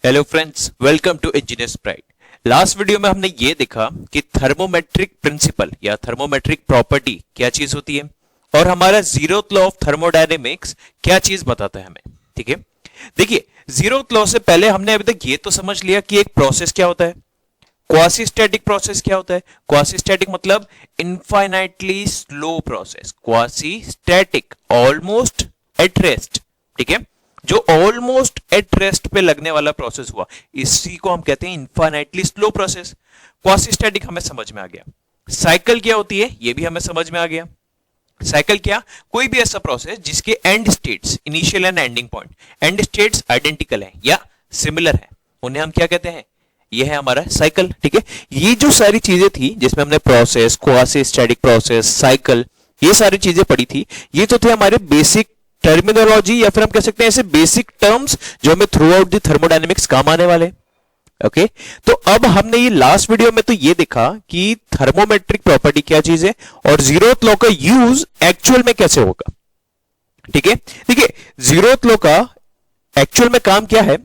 Hello friends, welcome to Engineers Pride. Last video में हमने ये देखा कि थर्मोमेट्रिक प्रिंसिपल या थर्मोमेट्रिक प्रॉपर्टी क्या चीज होती है और हमारा जीरोथ लॉ ऑफ थर्मोडायनेमिक्स क्या चीज बताता है हमें। ठीक है, देखिए जीरोथ लॉ से पहले हमने अभी तक ये तो समझ लिया कि एक प्रोसेस क्या होता है, क्वासी स्टैटिक प्रोसेस क्या होता है। क्वासी स्टैटिक मतलब infinitely slow process, quasi static almost at rest. ठीक है, जो ऑलमोस्ट एट रेस्ट पे लगने वाला प्रोसेस हुआ, इसी को हम कहते हैं infinitely slow process. Quasi static हमें समझ में आ गया। साइकिल क्या होती है ये भी हमें समझ में आ गया। साइकिल क्या, कोई भी ऐसा प्रोसेस जिसके and states, initial and ending point, and states identical है या सिमिलर है, उन्हें हम क्या कहते हैं, ये है हमारा साइकिल। ठीक है, ये जो सारी चीजें थी जिसमें हमने process, quasi static process, cycle, ये सारी चीजें पढ़ी थी, ये तो थे हमारे बेसिक टर्मिनोलॉजी या फिर हम कह सकते हैं ऐसे बेसिक टर्म्स जो हमें थ्रू आउट द थर्मोडायनेमिक्स काम आने वाले। ओके, तो अब हमने ये लास्ट वीडियो में तो ये देखा कि थर्मोमेट्रिक प्रॉपर्टी क्या चीज है और जीरोथ लॉ का यूज एक्चुअल में कैसे होगा। ठीक है, देखिए जीरोथ लॉ का एक्चुअल में काम क्या है।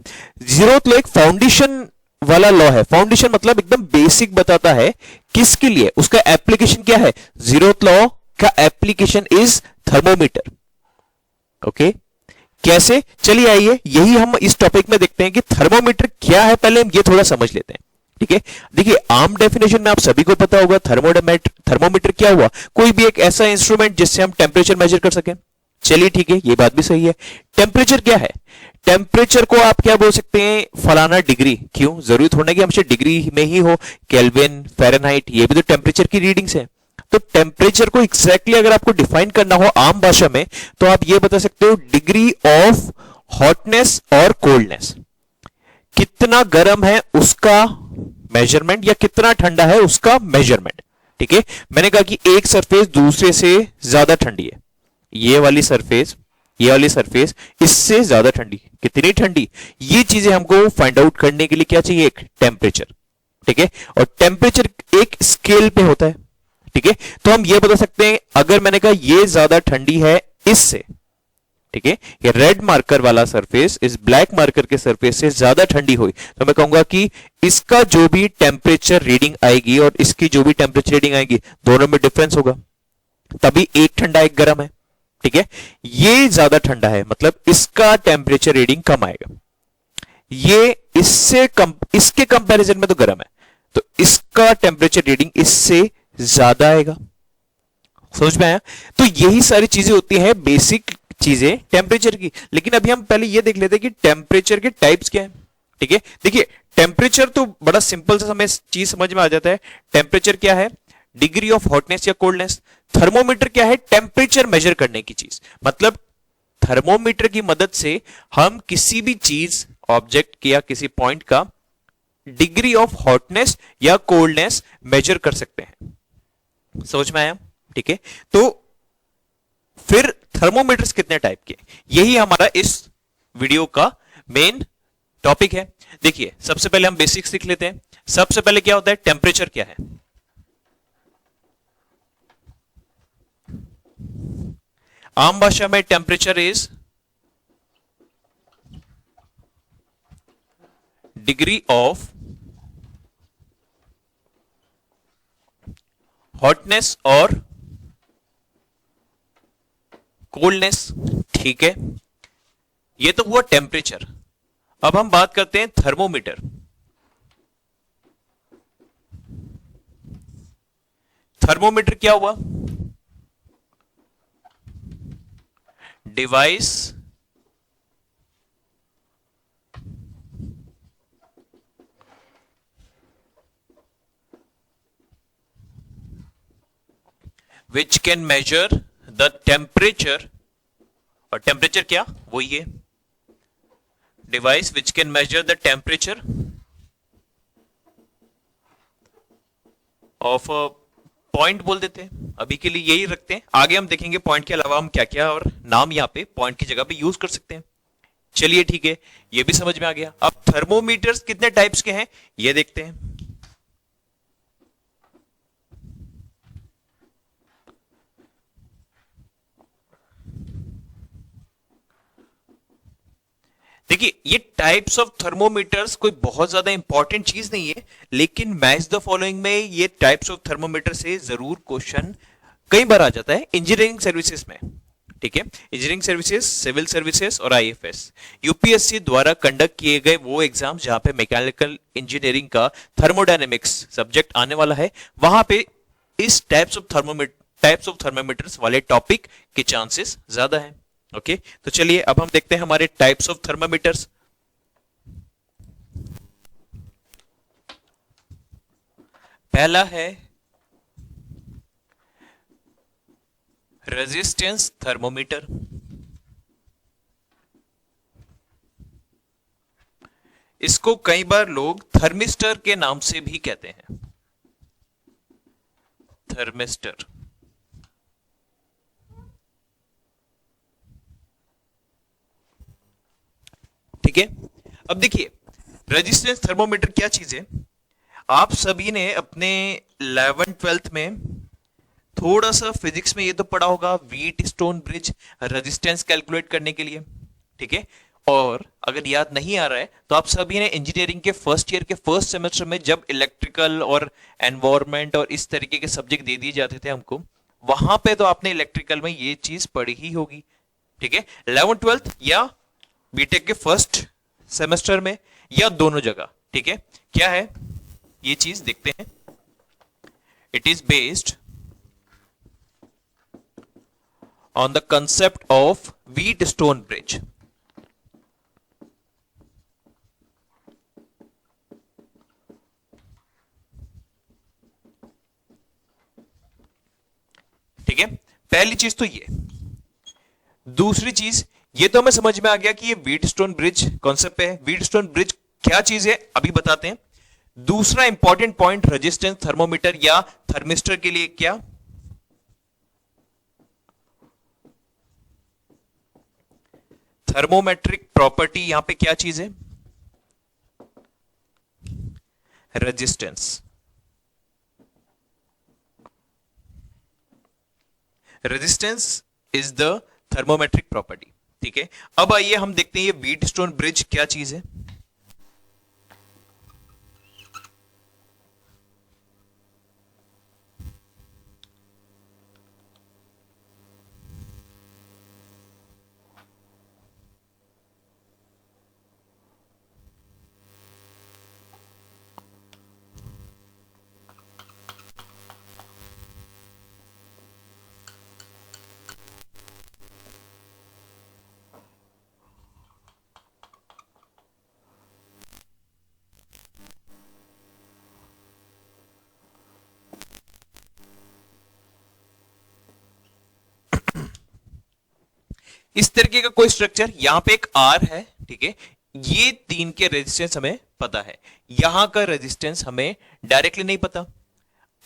जीरोथ लॉ एक फाउंडेशन वाला लॉ है। फाउंडेशन मतलब एकदम बेसिक बताता है किसके लिए, उसका एप्लीकेशन क्या है। जीरोथ लॉ का एप्लीकेशन इज थर्मोमीटर। ओके, कैसे, चलिए आइए यही हम इस टॉपिक में देखते हैं कि थर्मोमीटर क्या है, पहले हम ये थोड़ा समझ लेते हैं। ठीक है, देखिए आम डेफिनेशन में आप सभी को पता होगा थर्मोमीटर क्या हुआ, कोई भी एक ऐसा इंस्ट्रूमेंट जिससे हम टेम्परेचर मेजर कर सकें। चलिए ठीक है, ये बात भी सही है। टेम्परेचर क्या है, टेम्परेचर को आप क्या बोल सकते हैं, फलाना डिग्री। क्यों, जरूरी थोड़ा कि हमेशा डिग्री में ही हो, केल्विन, फ़ारेनहाइट, ये भी तो टेम्परेचर की रीडिंग्स है। तो टेम्परेचर को एग्जैक्टली अगर आपको डिफाइन करना हो आम भाषा में तो आप ये बता सकते हो डिग्री ऑफ हॉटनेस और कोल्डनेस। कितना गर्म है उसका मेजरमेंट या कितना ठंडा है उसका मेजरमेंट। ठीक है, मैंने कहा कि एक सरफेस दूसरे से ज्यादा ठंडी है, ये वाली सरफेस, ये वाली सरफेस इससे ज्यादा ठंडी, कितनी ठंडी, ये चीजें हमको फाइंड आउट करने के लिए क्या चाहिए, एक टेम्परेचर। ठीक है, और टेम्परेचर एक स्केल पे होता है। ठीक है, तो हम ये बता सकते हैं अगर मैंने कहा ये ज्यादा ठंडी है इससे, ठीक है, ये रेड मार्कर वाला सरफेस इस ब्लैक मार्कर के सरफेस से ज्यादा ठंडी हुई तो मैं कहूंगा कि इसका जो भी टेम्परेचर रीडिंग आएगी और इसकी जो भी टेम्परेचर रीडिंग आएगी दोनों में डिफरेंस होगा, तभी एक ठंडा एक गर्म है। ठीक है, ये ज्यादा ठंडा है मतलब इसका टेम्परेचर रीडिंग कम आएगा, ये इससे कम, इसके कंपैरिजन में तो गर्म है तो इसका टेम्परेचर रीडिंग इससे ज्यादा आएगा। समझ में आया। तो यही सारी चीजें होती हैं बेसिक चीजें टेम्परेचर की। लेकिन अभी हम पहले ये देख लेते हैं कि टेम्परेचर के टाइप्स क्या हैं। ठीक है, देखिए टेम्परेचर तो बड़ा सिंपल सा हमें चीज समझ में आ जाता है। टेम्परेचर क्या है, डिग्री ऑफ हॉटनेस या कोल्डनेस। थर्मोमीटर क्या है, टेम्परेचर मेजर करने की चीज। मतलब थर्मोमीटर की मदद से हम किसी भी चीज, ऑब्जेक्ट या किसी पॉइंट का डिग्री ऑफ हॉटनेस या कोल्डनेस मेजर कर सकते हैं। समझ में आया। ठीक है, तो फिर थर्मोमीटर्स कितने टाइप के, यही हमारा इस वीडियो का मेन टॉपिक है। देखिए सबसे पहले हम बेसिक्स सीख लेते हैं। सबसे पहले क्या होता है, टेम्परेचर क्या है। आम भाषा में temperature is degree of hotness और कोल्डनेस। ठीक है, ये तो हुआ टेम्परेचर। अब हम बात करते हैं थर्मोमीटर। थर्मोमीटर क्या हुआ, device which can measure the temperature, और टेम्परेचर क्या, वही है device which can measure the temperature of point बोल देते हैं, अभी के लिए यही रखते हैं। आगे हम देखेंगे पॉइंट के अलावा हम क्या क्या और नाम यहाँ पे पॉइंट की जगह पे यूज कर सकते हैं। चलिए ठीक है, ये भी समझ में आ गया। अब थर्मोमीटर्स कितने टाइप्स के हैं ये देखते हैं। देखिए ये टाइप्स ऑफ थर्मोमीटर्स कोई बहुत ज्यादा इंपॉर्टेंट चीज नहीं है, लेकिन मैच द फॉलोइंग में ये टाइप्स ऑफ थर्मोमीटर से जरूर क्वेश्चन कई बार आ जाता है इंजीनियरिंग सर्विसेज में। ठीक है, इंजीनियरिंग सर्विसेज, सिविल सर्विसेज और आईएफएस, यूपीएससी द्वारा कंडक्ट किए गए वो एग्जाम जहां पे मैकेनिकल इंजीनियरिंग का थर्मोडायनेमिक्स सब्जेक्ट आने वाला है, वहां पे इस टाइप्स ऑफ थर्मोमीटर्स वाले टॉपिक के चांसेस ज्यादा है। ओके, तो चलिए अब हम देखते हैं हमारे टाइप्स ऑफ थर्मोमीटर्स। पहला है रेजिस्टेंस थर्मोमीटर। इसको कई बार लोग थर्मिस्टर के नाम से भी कहते हैं, थर्मिस्टर। ठीक है, अब देखिए रेजिस्टेंस थर्मोमीटर क्या चीज है। आप सभी ने अपने 11th-12th में थोड़ा सा फिजिक्स में ये तो पढ़ा होगा, wheat stone bridge resistance calculate करने के लिए। ठीक है, और अगर याद नहीं आ रहा है तो आप सभी ने इंजीनियरिंग के फर्स्ट ईयर के फर्स्ट सेमेस्टर में जब इलेक्ट्रिकल और एनवायरमेंट और इस तरीके के सब्जेक्ट दे दिए जाते थे हमको, वहां पे तो आपने इलेक्ट्रिकल में ये चीज पढ़ी ही होगी। ठीक है, 11th-12th या बीटेक के फर्स्ट सेमेस्टर में या दोनों जगह। ठीक है, क्या है ये चीज देखते हैं। It is based on the concept of wheat stone bridge. ठीक है, पहली चीज तो ये। दूसरी चीज ये तो हमें समझ में आ गया कि ये व्हीट स्टोन ब्रिज कॉन्सेप्ट है। व्हीट स्टोन ब्रिज क्या चीज है अभी बताते हैं। दूसरा इंपॉर्टेंट पॉइंट रेजिस्टेंस थर्मोमीटर या थर्मिस्टर के लिए क्या, थर्मोमेट्रिक प्रॉपर्टी यहां पे क्या चीज है, resistance. Resistance is the thermometric property. ठीक है, अब आइए हम देखते हैं ये व्हीट स्टोन ब्रिज क्या चीज है। इस तरीके का कोई स्ट्रक्चर, यहां पे एक आर है। ठीक है, ये 3 के रेजिस्टेंस हमें पता है, यहां का रेजिस्टेंस हमें डायरेक्टली नहीं पता।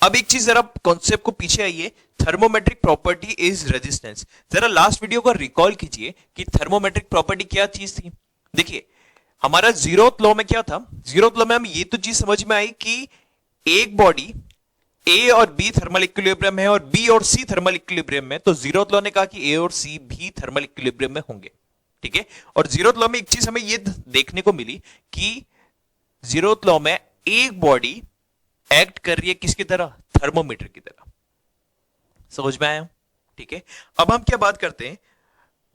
अब एक चीज जरा कॉन्सेप्ट को पीछे आइए, थर्मोमेट्रिक प्रॉपर्टी इज रेजिस्टेंस। जरा लास्ट वीडियो को रिकॉल कीजिए कि थर्मोमेट्रिक प्रॉपर्टी क्या चीज थी। देखिए हमारा जीरोथ लॉ में क्या था, जीरोथ लॉ में हम ये तो चीज समझ में आई कि एक बॉडी ए और बी थर्मल इक्विलिब्रियम है और बी और सी थर्मल इक्विलिब्रियम में, तो जीरोथ लॉ ने कहा कि ए और सी भी थर्मल इक्विलिब्रियम में होंगे। ठीक है, और जीरोथ लॉ में एक चीज हमें ये देखने को मिली कि जीरोथ लॉ में एक बॉडी एक्ट कर रही है किसकी तरह, थर्मोमीटर की तरह। समझ में आया। ठीक है, अब हम क्या बात करते हैं,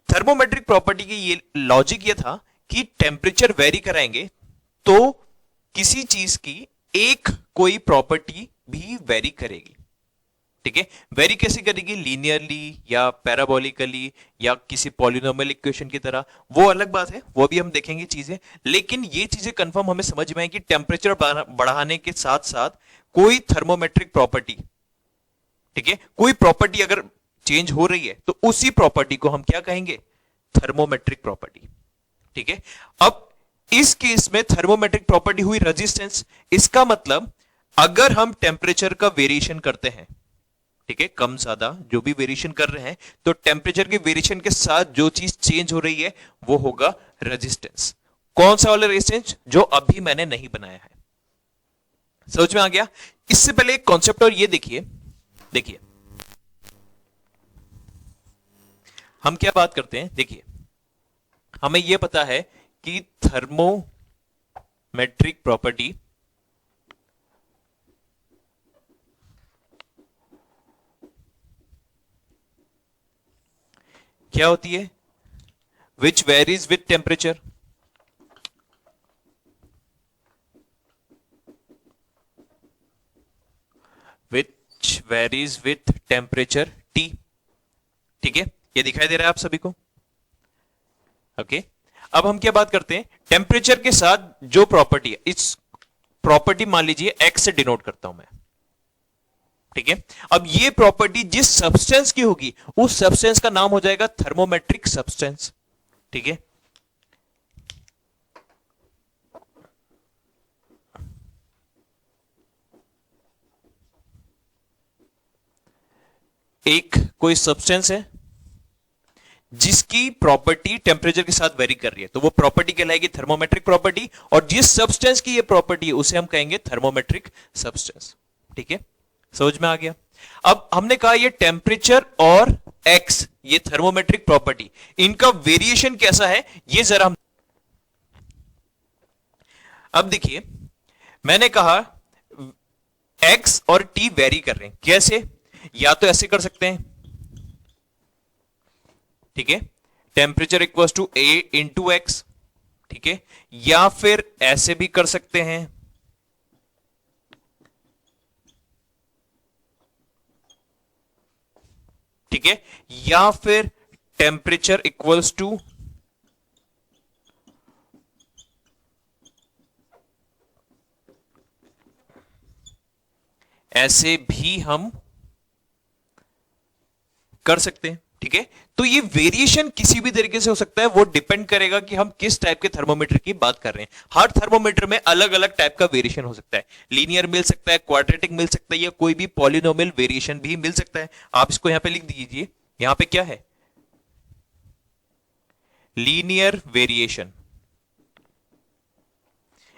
थर्मोमेट्रिक प्रॉपर्टी की ये लॉजिक ये था कि टेम्परेचर वेरी कराएंगे तो किसी चीज की एक कोई प्रॉपर्टी भी वेरी करेगी। ठीक है, वेरी कैसे करेगी, लीनियरली या पैराबोलिकली या किसी पॉलिनोमियल इक्वेशन की तरह, वो अलग बात है, वो भी हम देखेंगे चीजें। लेकिन ये चीजें कंफर्म हमें समझ में आई कि टेम्परेचर बढ़ाने के साथ साथ कोई थर्मोमेट्रिक प्रॉपर्टी, ठीक है, कोई प्रॉपर्टी अगर चेंज हो रही है तो उसी प्रॉपर्टी को हम क्या कहेंगे, थर्मोमेट्रिक प्रॉपर्टी। ठीक है, अब इस केस में थर्मोमेट्रिक प्रॉपर्टी हुई रेजिस्टेंस। इसका मतलब अगर हम टेम्परेचर का वेरिएशन करते हैं, ठीक है, कम ज्यादा जो भी वेरिएशन कर रहे हैं, तो टेम्परेचर के वेरिएशन के साथ जो चीज चेंज हो रही है वो होगा रेजिस्टेंस। कौन सा वाला रेजिस्टेंस, जो अभी मैंने नहीं बनाया है। समझ में आ गया। इससे पहले एक कॉन्सेप्ट और ये देखिए, देखिए हम क्या बात करते हैं। देखिए हमें यह पता है कि थर्मोमेट्रिक प्रॉपर्टी क्या होती है, which varies with temperature, which varies with temperature T. ठीक है, ये दिखाई दे रहा है आप सभी को? ओके, अब हम क्या बात करते हैं, टेम्परेचर के साथ जो प्रॉपर्टी है, इस प्रॉपर्टी मान लीजिए एक्स से डिनोट करता हूं मैं। ठीक है, अब ये प्रॉपर्टी जिस सब्सटेंस की होगी उस सब्सटेंस का नाम हो जाएगा थर्मोमेट्रिक सब्सटेंस। ठीक है, एक कोई सब्सटेंस है जिसकी प्रॉपर्टी टेम्परेचर के साथ वेरी कर रही है, तो वो प्रॉपर्टी कहलाएगी थर्मोमेट्रिक प्रॉपर्टी, और जिस सब्सटेंस की ये प्रॉपर्टी है उसे हम कहेंगे थर्मोमेट्रिक सब्सटेंस। ठीक है, समझ में आ गया? अब हमने कहा ये टेम्परेचर और एक्स, ये थर्मोमेट्रिक प्रॉपर्टी, इनका वेरिएशन कैसा है ये जरा हम, अब देखिए मैंने कहा एक्स और टी वेरी कर रहे हैं, कैसे? या तो ऐसे कर सकते हैं, ठीक है, temperature equals to A into X. ठीक है, या फिर ऐसे भी कर सकते हैं, ठीक है, या फिर टेम्परेचर इक्वल्स टू ऐसे भी हम कर सकते हैं। ठीक है, तो ये वेरिएशन किसी भी तरीके से हो सकता है, वो डिपेंड करेगा कि हम किस टाइप के थर्मोमीटर की बात कर रहे हैं। हर थर्मोमीटर में अलग अलग टाइप का वेरिएशन हो सकता है, लीनियर मिल सकता है, क्वाड्रेटिक मिल सकता है, या कोई भी पॉलिनोमियल वेरिएशन भी मिल सकता है। आप इसको यहां पे लिख दीजिए, यहां पे क्या है, लीनियर वेरिएशन,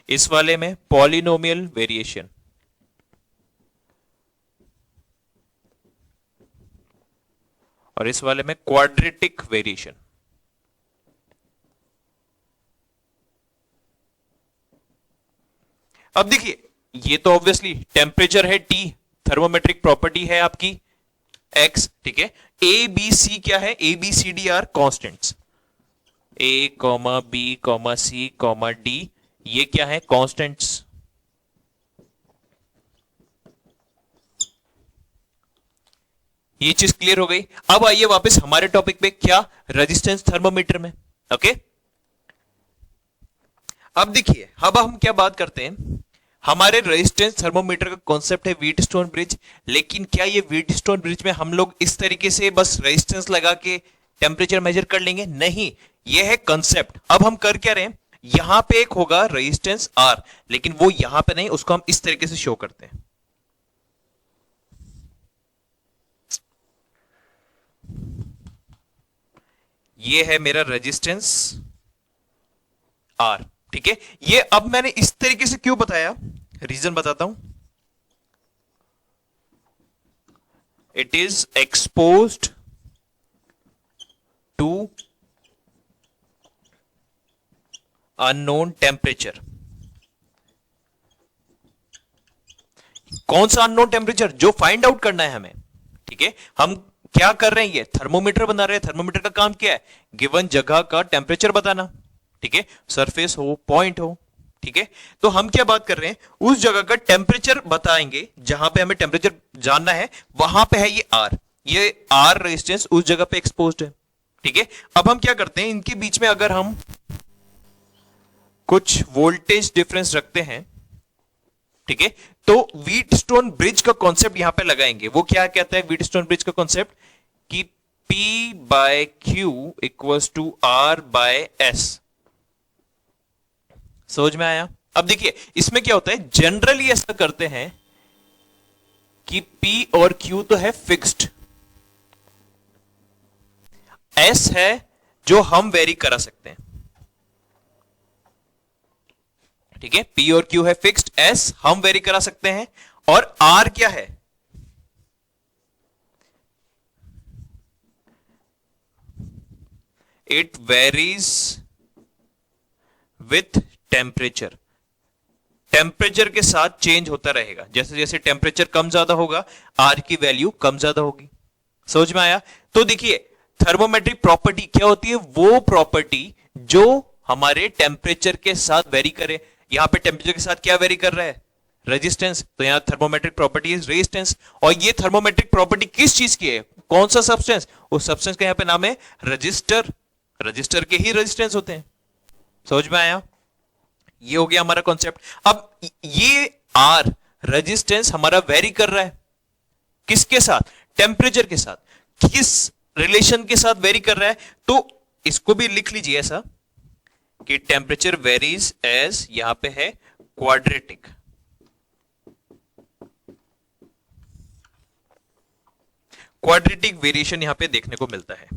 इस वाले में पॉलिनोमियल वेरिएशन, और इस वाले में क्वाड्रेटिक वेरिएशन। अब देखिए, ये तो ऑब्वियसली टेम्परेचर है टी, थर्मोमेट्रिक प्रॉपर्टी है आपकी एक्स। ठीक है, ए बी सी क्या है, A B C D are constants, A comma B comma C comma D, ये क्या है, कॉन्स्टेंट्स। ये चीज क्लियर हो गई। अब आइए वापस हमारे टॉपिक पे, क्या, रेजिस्टेंस थर्मोमीटर में। ओके, अब देखिए, अब हम क्या बात करते हैं, हमारे रेजिस्टेंस थर्मोमीटर का कॉन्सेप्ट है व्हीटस्टोन ब्रिज। लेकिन क्या ये व्हीटस्टोन ब्रिज में हम लोग इस तरीके से बस रेजिस्टेंस लगा के टेम्परेचर मेजर कर लेंगे? नहीं, ये है कंसेप्ट। अब हम कर क्या रहे हैं, यहां पे एक होगा रेजिस्टेंस आर, लेकिन वो यहां पे नहीं, उसको हम इस तरीके से शो करते हैं। ये है मेरा रेजिस्टेंस आर। ठीक है, ये अब मैंने इस तरीके से क्यों बताया, रीजन बताता हूं। It is exposed to unknown temperature. कौन सा अननोन टेम्परेचर, जो फाइंड आउट करना है हमें। ठीक है, हम क्या कर रहे हैं, ये थर्मोमीटर बना रहे हैं। थर्मोमीटर का काम क्या है, गिवन जगह का टेम्परेचर बताना। ठीक है, सरफेस हो, पॉइंट हो। ठीक है, तो हम क्या बात कर रहे हैं, उस जगह का टेम्परेचर बताएंगे, जहां पे हमें टेम्परेचर जानना है, वहां पे है ये आर रेजिस्टेंस उस जगह पे एक्सपोज्ड है। ठीक है, अब हम क्या करते हैं, इनके बीच में अगर हम कुछ वोल्टेज डिफरेंस रखते हैं, ठीक है, तो व्हीटस्टोन ब्रिज का कॉन्सेप्ट यहां पे लगाएंगे। वो क्या कहता है व्हीटस्टोन ब्रिज का कॉन्सेप्ट, कि P by Q equals to R by S। समझ में आया? अब देखिए इसमें क्या होता है, जनरली ऐसा करते हैं कि P और Q तो है फिक्स्ड, S है जो हम वेरी करा सकते हैं। ठीक है, P और Q है फिक्स्ड, S हम वेरी करा सकते हैं, और R क्या है, it varies with temperature, temperature के साथ चेंज होता रहेगा। जैसे जैसे टेम्परेचर कम ज्यादा होगा आर की वैल्यू कम ज्यादा होगी। समझ में आया? तो देखिए थर्मोमेट्रिक प्रॉपर्टी क्या होती है? वो प्रॉपर्टी जो हमारे टेम्परेचर के साथ वेरी करे। यहां पे टेम्परेचर के साथ क्या वेरी कर रहा है? रेजिस्टेंस। तो यहां थर्मोमेट्रिक प्रॉपर्टी इज रेजिस्टेंस। और ये थर्मोमेट्रिक प्रॉपर्टी किस चीज की है? कौन सा सब्सटेंस? उस सब्सटेंस का यहां पे नाम है रजिस्टर। रजिस्टर के ही रेजिस्टेंस होते हैं। समझ में आया? ये हो गया हमारा कॉन्सेप्ट। अब ये आर रेजिस्टेंस हमारा वेरी कर रहा है किसके साथ? टेम्परेचर के साथ। किस रिलेशन के साथ वेरी कर रहा है? तो इसको भी लिख लीजिए ऐसा कि टेम्परेचर वेरीज एज, यहां पे है क्वाड्रेटिक। क्वाड्रेटिक वेरिएशन यहां पे देखने को मिलता है।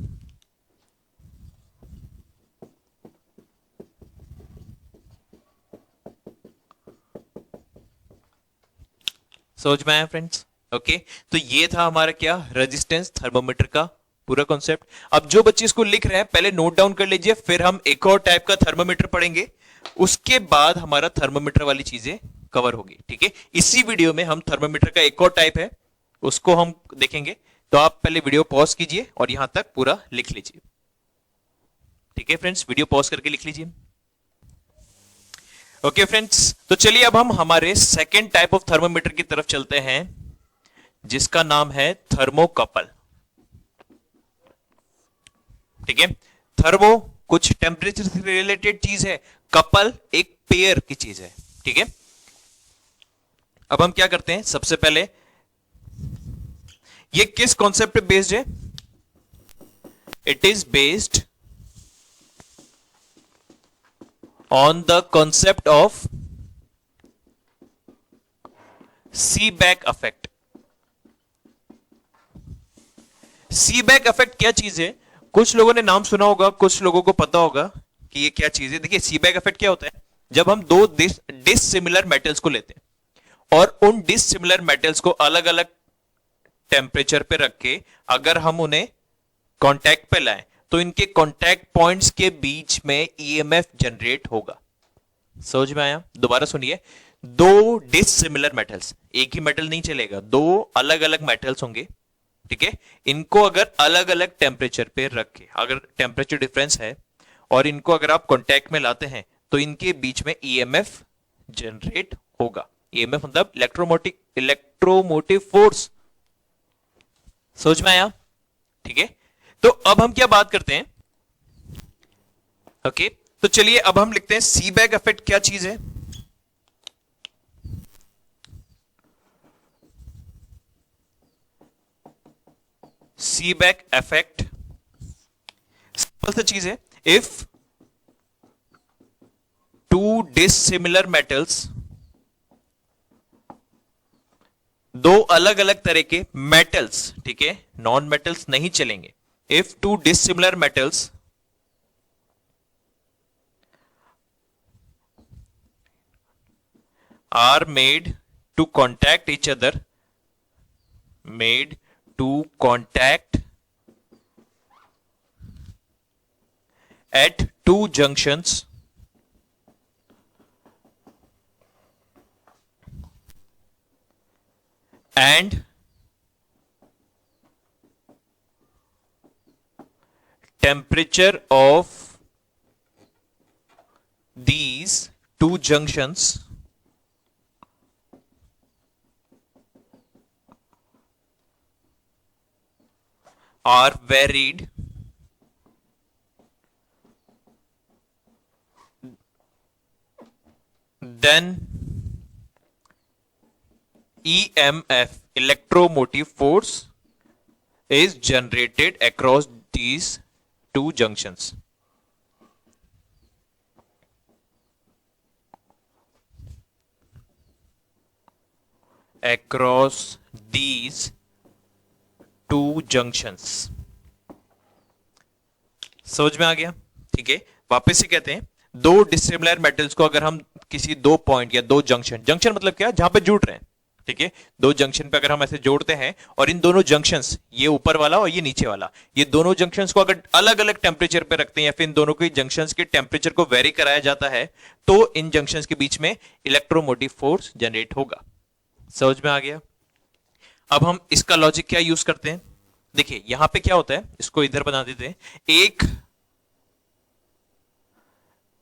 समझ में आया फ्रेंड्स? ओके, तो ये था हमारा क्या? रेजिस्टेंस थर्मोमीटर का पूरा कॉन्सेप्ट। अब जो बच्चे इसको लिख रहे हैं पहले नोट डाउन कर लीजिए, फिर हम एक और टाइप का थर्मोमीटर पढ़ेंगे, उसके बाद हमारा थर्मोमीटर वाली चीजें कवर होगी। ठीक है, इसी वीडियो में हम थर्मोमीटर का एक और टाइप है उसको हम देखेंगे। तो आप पहले वीडियो पॉज कीजिए और यहां तक पूरा लिख लीजिए। ठीक है फ्रेंड्स, वीडियो पॉज करके लिख लीजिए। ओके फ्रेंड्स, तो चलिए अब हम हमारे सेकेंड टाइप ऑफ थर्मोमीटर की तरफ चलते हैं जिसका नाम है थर्मोकपल। ठीक है, थर्मो कुछ टेम्परेचर से रिलेटेड चीज है, कपल एक पेयर की चीज है। ठीक है, अब हम क्या करते हैं? सबसे पहले ये किस कॉन्सेप्ट पे बेस्ड है? It is based on the concept of सीबैक effect. सीबैक effect क्या चीज है? कुछ लोगों ने नाम सुना होगा, कुछ लोगों को पता होगा कि ये क्या चीज है। देखिए सीबैक इफेक्ट क्या होता है? जब हम दो डिसिमिलर मेटल्स को लेते हैं और उन डिसिमिलर मेटल्स को अलग अलग टेम्परेचर पे रख के अगर हम उन्हें कांटेक्ट पे लाएं तो इनके कांटेक्ट पॉइंट्स के बीच में ईएमएफ जनरेट होगा। समझ में आया? दोबारा सुनिए, दो डिसिमिलर मेटल्स, एक ही मेटल नहीं चलेगा, दो अलग अलग मेटल्स होंगे। ठीक है, इनको अगर अलग अलग टेम्परेचर पे रख के, अगर टेम्परेचर डिफरेंस है और इनको अगर आप कांटेक्ट में लाते हैं तो इनके बीच में ईएमएफ जनरेट होगा। ईएमएफ मतलब इलेक्ट्रोमोटिव फोर्स। समझ में आया? ठीक है, तो अब हम क्या बात करते हैं? ओके, तो चलिए अब हम लिखते हैं सीबैक इफेक्ट क्या चीज है। सीबैक इफेक्ट सिंपल सी चीज है, इफ टू डिसिमिलर मेटल्स, दो अलग अलग तरह के मेटल्स, ठीक है, नॉन मेटल्स नहीं चलेंगे। If two dissimilar metals are made to contact each other, made to contact at two junctions, and temperature of these two junctions are varied, then EMF, electromotive force, is generated across these two junctions. Across these two junctions. समझ में आ गया? ठीक है, वापस से कहते हैं, दो डिसिमिलर मेटल्स को अगर हम किसी दो पॉइंट या दो जंक्शन, जंक्शन मतलब क्या? जहां पे जुड़ रहे हैं, ठीक है, दो जंक्शन पे अगर हम ऐसे जोड़ते हैं और इन दोनों जंक्शंस, ये ऊपर वाला और ये नीचे वाला, ये दोनों जंक्शंस को अगर अलग अलग टेम्परेचर पे रखते हैं या फिर इन दोनों के जंक्शंस के टेम्परेचर को वेरी कराया जाता है तो इन जंक्शंस के बीच में इलेक्ट्रोमोटिव फोर्स जनरेट होगा। समझ में आ गया? अब हम इसका लॉजिक क्या यूज करते हैं, देखिए यहां पे क्या होता है, इसको इधर बना देते हैं। एक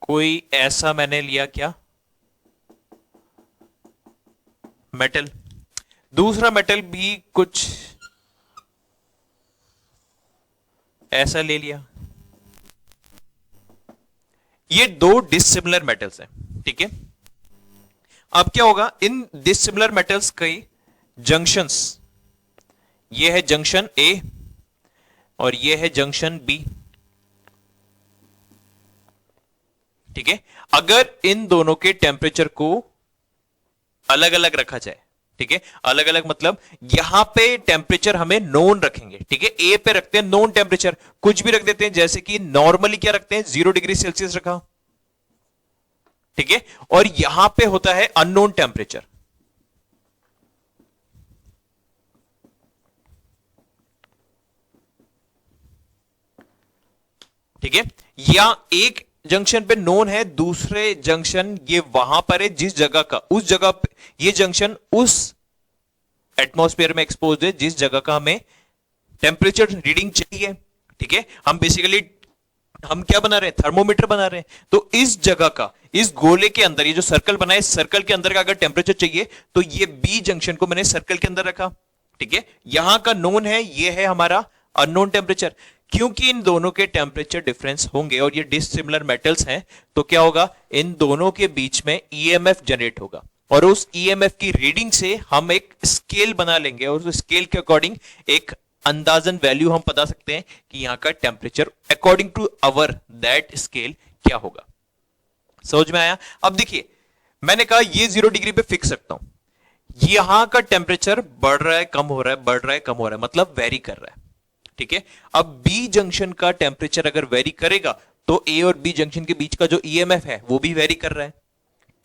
कोई ऐसा मैंने लिया क्या, मेटल, दूसरा मेटल भी कुछ ऐसा ले लिया। ये दो डिसिमिलर मेटल्स हैं, ठीक है। अब क्या होगा, इन डिसिमिलर मेटल्स के जंक्शंस, ये है जंक्शन ए और ये है जंक्शन बी, ठीक है। अगर इन दोनों के टेम्परेचर को अलग अलग रखा जाए, ठीक है, अलग अलग मतलब यहां पे टेम्परेचर हमें नोन रखेंगे, ठीक है, ए पे रखते हैं नोन टेम्परेचर, कुछ भी रख देते हैं, जैसे कि नॉर्मली क्या रखते हैं 0 डिग्री सेल्सियस रखा, ठीक है, और यहां पे होता है अननोन टेम्परेचर, ठीक है, या एक जंक्शन पे नोन है, दूसरे जंक्शन ये वहां पर है जिस जगह का, उस जगह पे ये जंक्शन उस एटमॉस्फेयर में एक्सपोज है जिस जगह का हमें टेम्परेचर रीडिंग चाहिए, ठीक है। हम बेसिकली हम क्या बना रहे हैं, थर्मोमीटर बना रहे हैं, तो इस जगह का, इस गोले के अंदर, ये जो सर्कल बना है, सर्कल के अंदर का अगर टेम्परेचर चाहिए तो ये बी जंक्शन को मैंने सर्कल के अंदर रखा, ठीक है। यहां का नोन है, ये है हमारा अननोन टेम्परेचर। क्योंकि इन दोनों के टेम्परेचर डिफरेंस होंगे और ये डिसिमिलर मेटल्स हैं, तो क्या होगा, इन दोनों के बीच में ईएमएफ जनरेट होगा और उस ईएमएफ की रीडिंग से हम एक स्केल बना लेंगे और उस स्केल के अकॉर्डिंग एक अंदाजन वैल्यू हम बता सकते हैं कि यहां का temperature according to our that scale क्या होगा। समझ में आया? अब देखिए मैंने कहा ये 0 डिग्री पे फिक्स रखता हूं, यहां का टेम्परेचर बढ़ रहा है, कम हो रहा है, बढ़ रहा है, कम हो रहा है, मतलब वेरी कर रहा है, ठीक है। अब बी जंक्शन का टेम्परेचर अगर वेरी करेगा तो ए और बी जंक्शन के बीच का जो ईएमएफ है वो भी वेरी कर रहा है।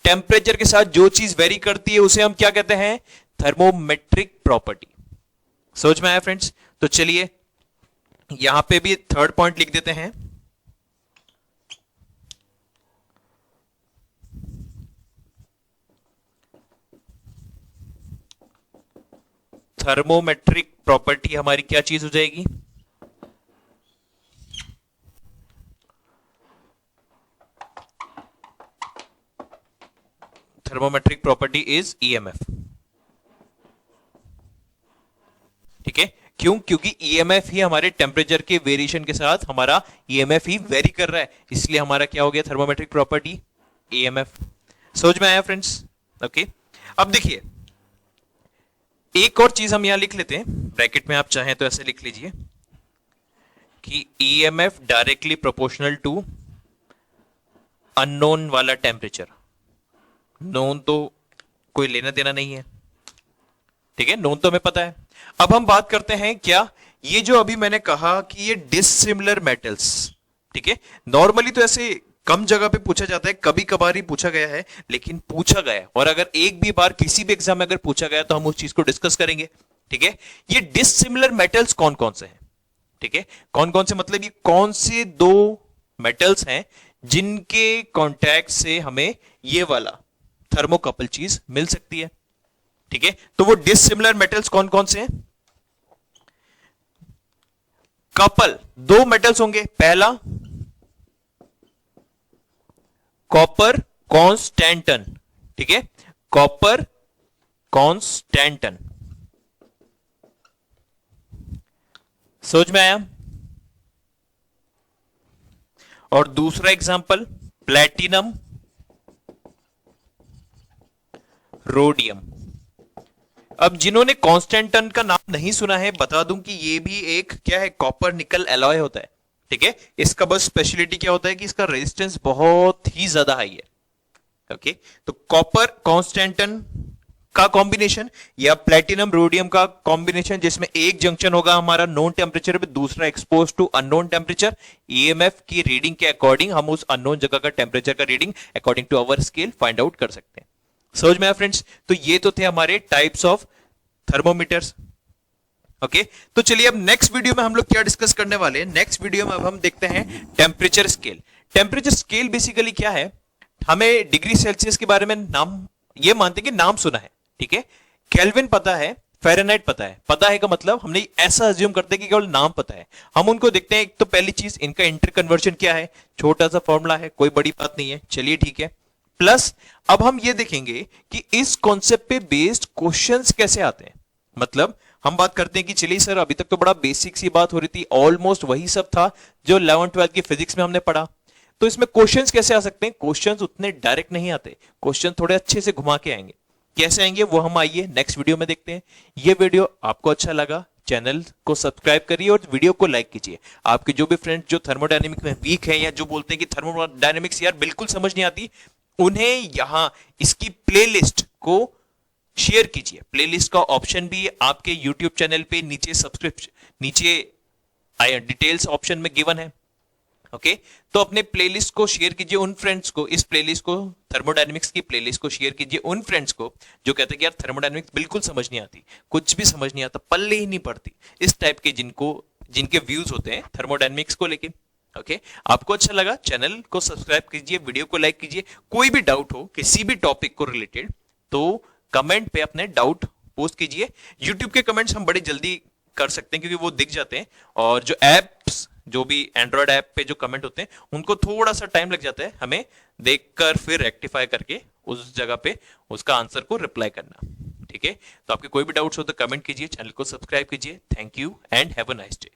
टेम्परेचर के साथ जो चीज वेरी करती है उसे हम क्या कहते हैं, थर्मोमेट्रिक प्रॉपर्टी। समझ में आया फ्रेंड्स? तो चलिए यहां पे भी थर्ड पॉइंट लिख देते हैं, थर्मोमेट्रिक प्रॉपर्टी हमारी क्या चीज हो जाएगी, थर्मोमेट्रिक प्रॉपर्टी इज ईएमएफ, ठीक है। क्यों? क्योंकि ईएमएफ ही हमारे टेम्परेचर के वेरिएशन के साथ हमारा ईएमएफ ही वेरी कर रहा है, इसलिए हमारा क्या हो गया, थर्मोमेट्रिक प्रॉपर्टी ईएमएफ। समझ में आया फ्रेंड्स? ओके। अब देखिए एक और चीज हम यहां लिख लेते हैं ब्रैकेट में, आप चाहें तो ऐसे लिख लीजिए कि EMF directly proportional to unknown वाला टेम्परेचर, नोन तो कोई लेना देना नहीं है, ठीक है, नोन तो हमें पता है। अब हम बात करते हैं क्या, ये जो अभी मैंने कहा कि ये डिसिमिलर मेटल्स, ठीक है, नॉर्मली तो ऐसे कम जगह पे पूछा जाता है, कभी कभार ही पूछा गया है, लेकिन पूछा गया है, और अगर एक भी बार किसी भी एग्जाम में अगर पूछा गया तो हम उस चीज को डिस्कस करेंगे, ठीक है। ये डिसिमिलर मेटल्स कौन कौन से हैं, ठीक है, कौन कौन से मतलब ये कौन से दो मेटल्स हैं जिनके कॉन्टैक्ट से हमें ये वाला थर्मोकपल चीज मिल सकती है, ठीक है। तो वो डिसिमिलर मेटल्स कौन कौन से हैं, कपल दो मेटल्स होंगे, पहला कॉपर कॉन्स्टेंटन, ठीक है, कॉपर कॉन्स्टेंटन। समझ में आया? और दूसरा एग्जांपल प्लेटिनम रोडियम। अब जिन्होंने कॉन्स्टेंटन का नाम नहीं सुना है, बता दूं कि ये भी एक क्या है, कॉपर निकल एलॉय होता है, ठीक है। इसका बस स्पेशलिटी क्या होता है कि इसका रेजिस्टेंस बहुत ही ज्यादा हाई है, ओके। तो कॉपर कॉन्स्टेंटन का कॉम्बिनेशन या प्लेटिनम रोडियम का कॉम्बिनेशन, जिसमें एक जंक्शन होगा हमारा नोन टेम्परेचर पे, दूसरा expose to unknown temperature, EMF की रीडिंग के अकॉर्डिंग हम उस अननोन जगह का टेम्परेचर का reading according to our scale find out कर सकते हैं। समझ में आया फ्रेंड्स? तो ये तो थे हमारे टाइप्स ऑफ थर्मोमीटर्स। ओके तो चलिए अब नेक्स्ट वीडियो में हम लोग क्या डिस्कस करने वाले हैं। नेक्स्ट वीडियो में अब हम देखते हैं temperature scale. Temperature scale basically क्या है, हमें डिग्री सेल्सियस के बारे में नाम ये मानते हैं कि नाम सुना है, ठीक है, केल्विन पता है, फ़ारेनहाइट पता है का मतलब हमने ऐसा अज्यूम करते हैं कि केवल नाम पता है। हम उनको देखते हैं, एक तो पहली चीज इनका इंटर कन्वर्जन क्या है, छोटा सा फॉर्मूला है, कोई बड़ी बात नहीं है, चलिए ठीक है। प्लस अब हम ये देखेंगे कि इस कॉन्सेप्ट पे बेस्ड क्वेश्चंस कैसे आते हैं। मतलब हम बात करते हैं कि चलिए सर अभी तक तो बड़ा बेसिक सी बात हो रही थी, ऑलमोस्ट वही सब था जो 11th-12th की फिजिक्स में हमने पढ़ा, तो इसमें क्वेश्चंस कैसे आ सकते हैं। क्वेश्चंस उतने डायरेक्ट नहीं आते, क्वेश्चन थोड़े अच्छे से घुमा के आएंगे। कैसे आएंगे वो हम आइए नेक्स्ट वीडियो में देखते हैं। ये वीडियो आपको अच्छा लगा, चैनल को सब्सक्राइब करिए और वीडियो को लाइक कीजिए। आपके जो भी फ्रेंड्स जो थर्मोडायनेमिक्स में वीक है या जो बोलते हैं कि थर्मोडायनेमिक्स यार बिल्कुल समझ नहीं आती, उन्हें यहां इसकी प्लेलिस्ट को शेयर कीजिए। प्लेलिस्ट का ऑप्शन भी आपके यूट्यूब चैनल पे नीचे सब्सक्रिप्शन नीचे डिटेल्स ऑप्शन में गिवन है। ओके तो अपने प्लेलिस्ट को शेयर कीजिए उन फ्रेंड्स को, इस प्लेलिस्ट को, थर्मोडायनेमिक्स की प्लेलिस्ट को शेयर कीजिए उन फ्रेंड्स को जो कहते हैं कि यार थर्मोडायनेमिक्स बिल्कुल समझ नहीं आती, कुछ भी समझ नहीं आता, पल्ले ही नहीं पड़ती, इस टाइप के जिनके व्यूज होते हैं थर्मोडायनेमिक्स को लेके। ओके आपको अच्छा लगा, चैनल को सब्सक्राइब कीजिए, वीडियो को लाइक कीजिए। कोई भी डाउट हो किसी भी टॉपिक को रिलेटेड तो कमेंट पे अपने डाउट पोस्ट कीजिए। यूट्यूब के कमेंट्स हम बड़ी जल्दी कर सकते हैं क्योंकि वो दिख जाते हैं, और जो एप्स जो भी एंड्रॉयड ऐप पे जो कमेंट होते हैं उनको थोड़ा सा टाइम लग जाता है हमें देखकर फिर रेक्टिफाई करके उस जगह पे उसका आंसर को रिप्लाई करना, ठीक है। तो आपके कोई भी डाउट्स हो तो कमेंट कीजिए, चैनल को सब्सक्राइब कीजिए। Thank you and have a nice day.